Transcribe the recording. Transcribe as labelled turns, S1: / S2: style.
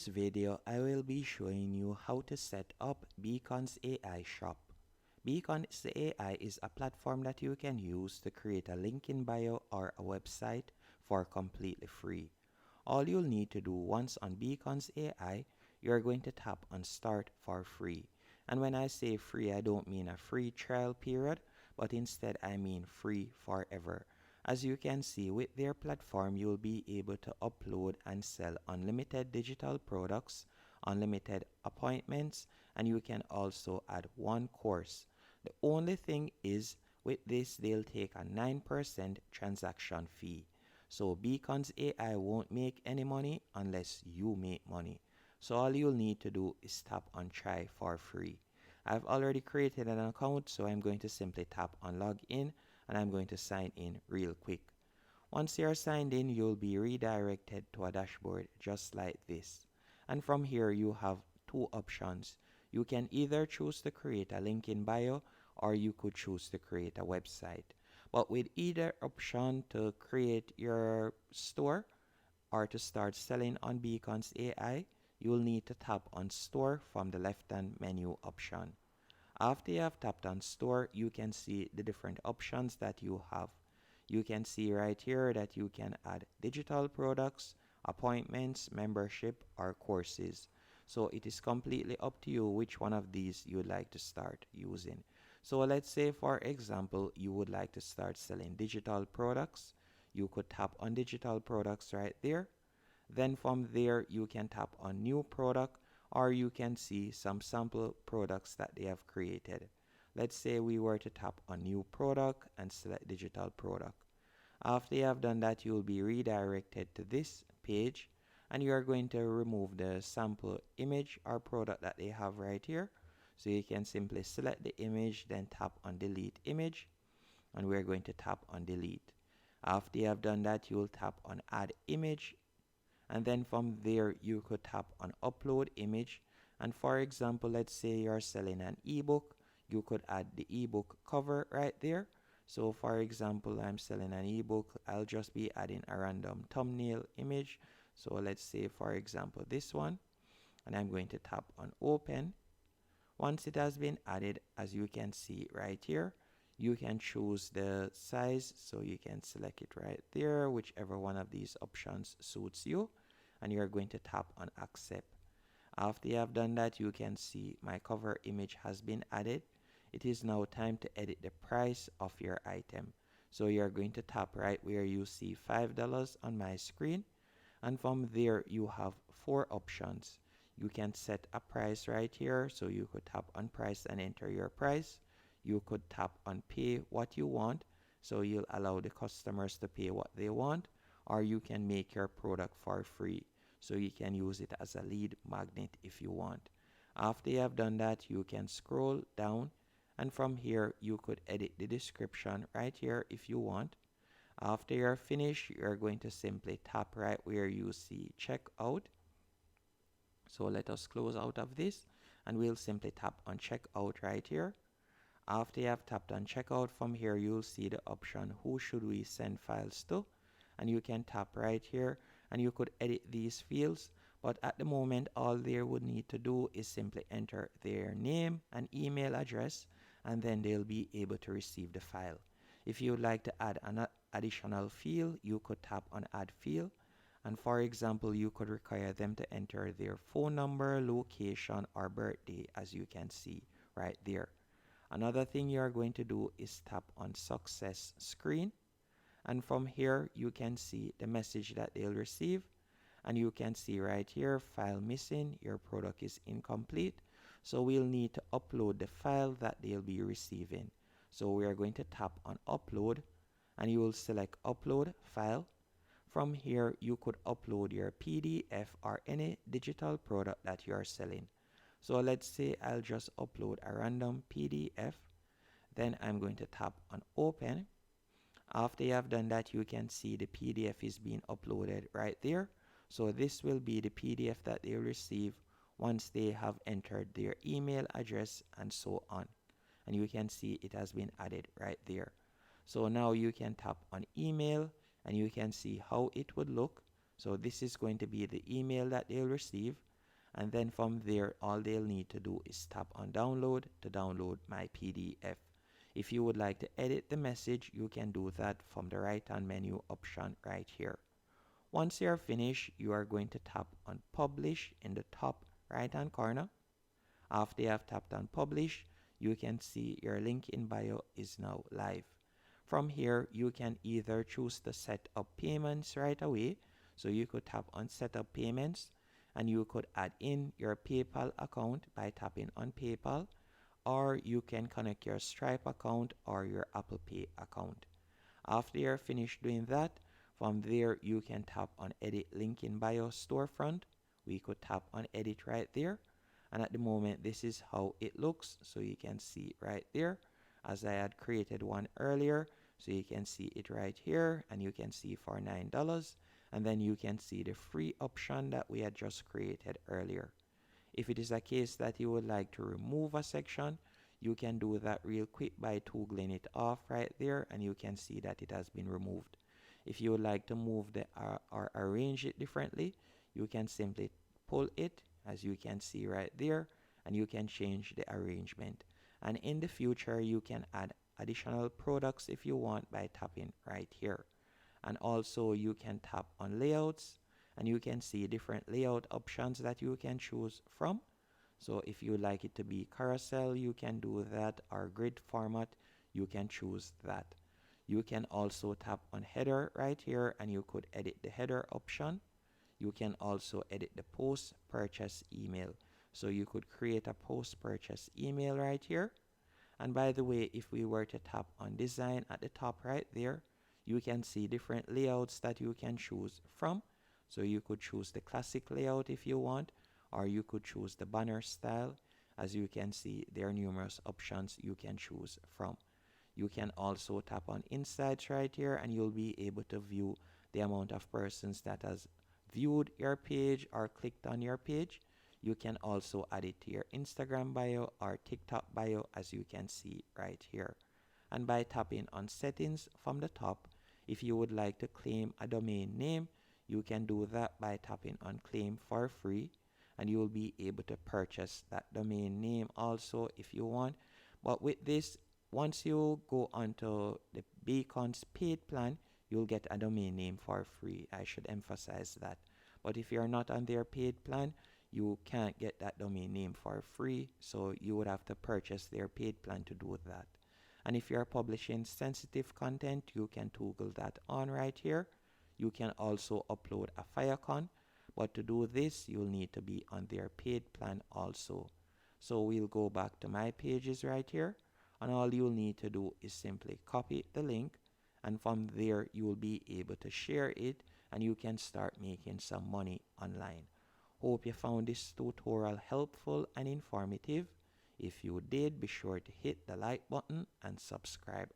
S1: This video I will be showing you how to set up Beacons AI shop. Beacons AI is a platform that you can use to create a link in bio or a website for completely free. All you'll need to do once on Beacons AI, you're going to tap on start for free. And when I say free, I don't mean a free trial period, but instead I mean free forever. As you can see, with their platform, you'll be able to upload and sell unlimited digital products, unlimited appointments, and you can also add one course. The only thing is, with this, they'll take a 9% transaction fee. So Beacons AI won't make any money unless you make money. So all you'll need to do is tap on try for free. I've already created an account, so I'm going to simply tap on log in and I'm going to sign in real quick. Once you're signed in, you'll be redirected to a dashboard just like this. And from here, you have two options. You can either choose to create a link in bio or you could choose to create a website. But with either option to create your store or to start selling on Beacons AI, you'll need to tap on store from the left-hand menu option. After you have tapped on store, you can see the different options that you have. You can see right here that you can add digital products, appointments, membership, or courses. So it is completely up to you which one of these you would like to start using. So let's say, for example, you would like to start selling digital products. You could tap on digital products right there. Then from there, you can tap on new product, or you can see some sample products that they have created. Let's say we were to tap on new product and select digital product. After you have done that, you will be redirected to this page and you are going to remove the sample image or product that they have right here. So you can simply select the image, then tap on delete image, and we're going to tap on delete. After you have done that, you will tap on add image, and then from there you could tap on upload image. And for example, let's say you're selling an ebook, you could add the ebook cover right there. So for example, I'm selling an ebook, I'll just be adding a random thumbnail image. So let's say, for example, this one, and I'm going to tap on open. Once it has been added, as you can see right here, you can choose the size, so you can select it right there, whichever one of these options suits you, and you're going to tap on accept. After you have done that, you can see my cover image has been added. It is now time to edit the price of your item. So you're going to tap right where you see $5 on my screen, and from there you have four options. You can set a price right here, so you could tap on price and enter your price. You could tap on pay what you want, so you'll allow the customers to pay what they want, or you can make your product for free, so you can use it as a lead magnet if you want. After you have done that, you can scroll down, and from here you could edit the description right here if you want. After you're finished, you're going to simply tap right where you see checkout. So let us close out of this and we'll simply tap on checkout right here. After you have tapped on checkout, from here you'll see the option who should we send files to, and you can tap right here and you could edit these fields, but at the moment all they would need to do is simply enter their name and email address, and then they'll be able to receive the file. If you would like to add an additional field, you could tap on add field, and for example you could require them to enter their phone number, location, or birthday, as you can see right there. Another thing you are going to do is tap on success screen, and from here you can see the message that they'll receive, and you can see right here, file missing, your product is incomplete. So we'll need to upload the file that they'll be receiving. So we are going to tap on upload, and you will select upload file. From here you could upload your PDF or any digital product that you are selling. So let's say I'll just upload a random PDF. Then I'm going to tap on open. After you have done that, you can see the PDF is being uploaded right there. So this will be the PDF that they receive once they have entered their email address and so on. And you can see it has been added right there. So now you can tap on email and you can see how it would look. So this is going to be the email that they'll receive. And then from there, all they'll need to do is tap on download to download my PDF. If you would like to edit the message, you can do that from the right hand menu option right here. Once you're finished, you are going to tap on publish in the top right hand corner. After you have tapped on publish, you can see your link in bio is now live. From here, you can either choose to set up payments right away. So you could tap on set up payments and you could add in your PayPal account by tapping on PayPal, or you can connect your Stripe account or your Apple Pay account. After you're finished doing that, from there you can tap on edit link in bio storefront. We could tap on edit right there, and at the moment this is how it looks. So you can see right there, as I had created one earlier, so you can see it right here, and you can see for $9, and then you can see the free option that we had just created earlier. If it is a case that you would like to remove a section, you can do that real quick by toggling it off right there, and you can see that it has been removed. If you would like to move the or arrange it differently, you can simply pull it, as you can see right there, and you can change the arrangement. And in the future, you can add additional products if you want by tapping right here. And also you can tap on layouts, and you can see different layout options that you can choose from. So if you like it to be carousel, you can do that, or grid format, you can choose that. You can also tap on header right here, and you could edit the header option. You can also edit the post purchase email. So you could create a post purchase email right here. And by the way, if we were to tap on design at the top right there, you can see different layouts that you can choose from. So you could choose the classic layout if you want, or you could choose the banner style. As you can see, there are numerous options you can choose from. You can also tap on insights right here, and you'll be able to view the amount of persons that has viewed your page or clicked on your page. You can also add it to your Instagram bio or TikTok bio, as you can see right here. And by tapping on settings from the top, if you would like to claim a domain name, you can do that by tapping on claim for free, and you will be able to purchase that domain name also if you want. But with this, once you go onto the Beacons paid plan, you'll get a domain name for free. I should emphasize that. But if you're not on their paid plan, you can't get that domain name for free, so you would have to purchase their paid plan to do that. And if you're publishing sensitive content, you can toggle that on right here. You can also upload a Firecon, but to do this, you'll need to be on their paid plan also. So we'll go back to my pages right here, and all you'll need to do is simply copy the link, and from there you will be able to share it, and you can start making some money online. Hope you found this tutorial helpful and informative. If you did, be sure to hit the like button and subscribe